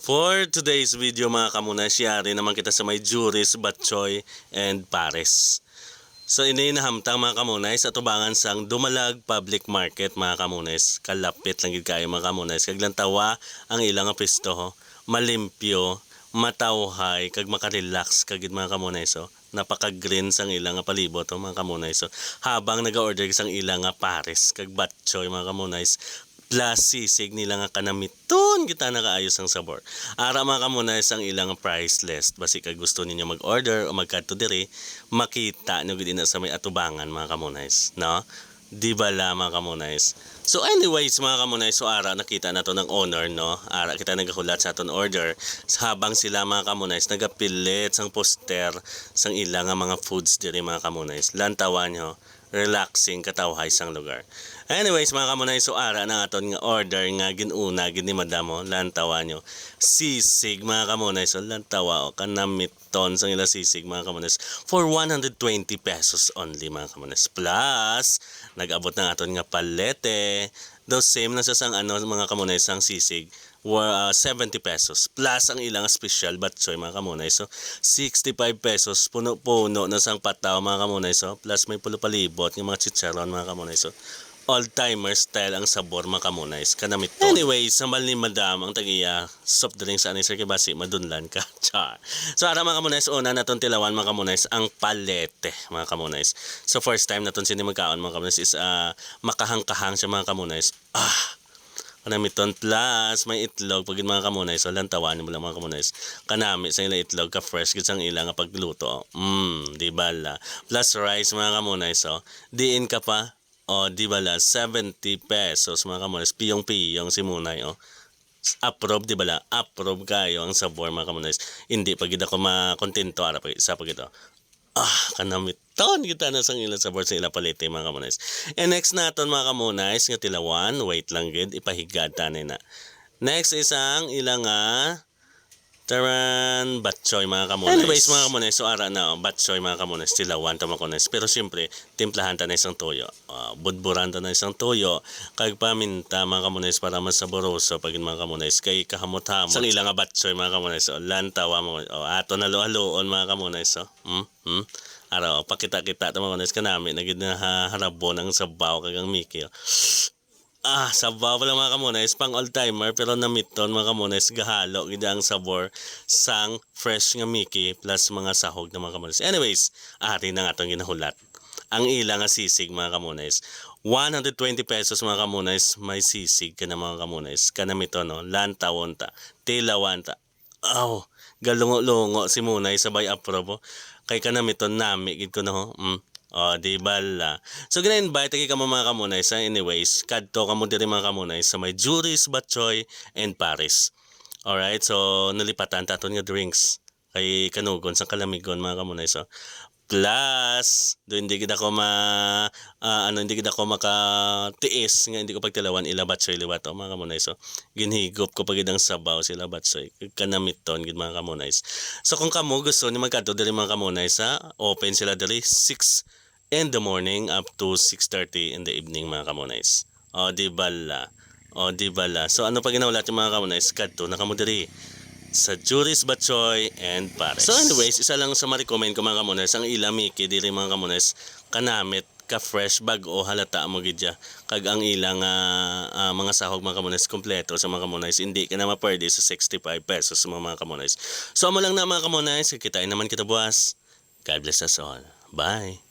For today's video mga kamunay, siyari naman kita sa may Juris, Batchoy, and Pares. So inahamtang mga kamunay sa tubangan sang Dumalag Public Market mga kamunay. Kalapit lang gid kayo mga kamunay. Kaglantawa ang ilang pisto ho. Malimpyo, matawhay, kag makarelax kagid mga kamunay. So napaka-green sang ilang palibot ho mga kamunay. So habang nag-order sang ilang Pares kag Batchoy mga kamunay, plus sisig nila nga kanamiton kita nakaayos ang sabor. Ara mga kamunay sang ilang price list. Basi kag gusto ninyo mag-order o magkadto diri, makita nyo gid na sa may atubangan mga kamunay, no? Di bala mga kamunay. So anyways mga kamunay, so ara nakita na to ng owner, no? Ara kita nagahulat sa aton order habang sila mga kamunay nagapilit sang poster sang ilang mga foods diri mga kamunay. Lantawan nyo, relaxing katawhay sang lugar. Anyways mga kamunay, so ara na aton nga order nga ginuna gid ni madam mo, lantawa nyo sisig mga kamunay. So lantawa o kanamiton sang ila sisig mga kamunay for 120 pesos only mga kamunay. Plus nag-abot na aton nga palete, the same na sa sang mga kamunay sang sisig 70 pesos plus ang ilang special batchoy mga kamunay. So 65 pesos puno-puno na sang pataw mga kamunay. So plus may pulo palibot ng mga chicharon mga kamunay. So all-timer style ang sabor mga kamunay. Kanamit to. Anyways, sambal ni madam ang tagiya soft drinks sa Sir Kibasi, madunlan ka. Char. So ara mga kamunay, una naton tilawan mga kamunay ang palete mga kamunay. So first time naton sini magkaon mga kamunay is makahang-kahang siya mga kamunay. Kanamiton plus may itlog pagid mga kamunay. So lantawan mo lang mga kamunay. Kanami sa ila itlog ka fresh gid sang ila nga pagluto. Di bala. Plus rice mga kamunay. So diin ka pa. Di bala 70 pesos mga kamunay. Piyong-piyong si Munay approve di bala. Approve kayo ang sabor mga kamunay. Hindi pagid ako makontento ara pagid sa pagid kanamiton kita na sang ilang sabor sa ila palete mga kamunay. And next naton mga kamunay nga tilawan, wait lang gid ipahigad tanay na. Next isang ilang taran batchoy mga kamunay. Anyways mga kamunay, so ara na batchoy mga kamunay, tilawan ta mga kamunay. Pero siyempre timplahan ta na isang toyo. Budburan ta na isang toyo kag paminta mga kamunay para mas saboroso pagin mga kamunay. Kay kahamot-hamot sang ilang batchoy mga kamunay. So lantawa mo ato na halo-haloon mga kamunay. So ara pakita-kita ta mga kamunay kanami nagid na harabon ang sabaw kag ang Mickey. Sabaw pala mga kamunay, pang all-timer pero namiton mga kamunay, gahalo gid ang sabor sang fresh nga Mickey plus mga sahog na mga kamunay. Anyways, ari na nga itong ginahulat. Ang ilang nga sisig mga kamunay, 120 pesos mga kamunay, may sisig ka na mga kamunay. Kanamiton lantawon ta, tilawan ta. Galungo-lungo si Munay sabay aprobo. Kay kanamiton nami gid ko na di bala. So gina-invite ka mo mga kamunay sa anyways, kadto ka mo diri mga kamunay sa may Juris, Batchoy, and Pares. Alright, so nalipatan taton nga drinks kay kanugon sa kalamigon mga kamunay. So plus do hindi gid ako hindi gid ako makatiis nga hindi ko pagtilawan ila Batchoy liwato mga kamunay. So ginhigop ko pagid ang sabaw sila Batchoy kanamiton gid mga kamunay. So kung kamo gusto ni magkadto diri mga kamunay sa open sila diri 6 in the morning up to 6:30 in the evening mga kamunays. Di bala. So ano pa ginawlat yung mga kamunays? Kadto na kamo diri sa Juris, Batchoy, and Pares. So anyways, isa lang sa ma-recommend ko mga kamunays ang ila Mickey diri mga kamunays kanamit ka fresh bag o halata mo gidya kag ang ilang mga sahog mga kamunays kompleto sa mga kamunays, hindi ka na maperde sa 65 pesos sa mga kamunays. So amo lang na mga kamunays, kitain naman kita buwas. God bless us all. Bye.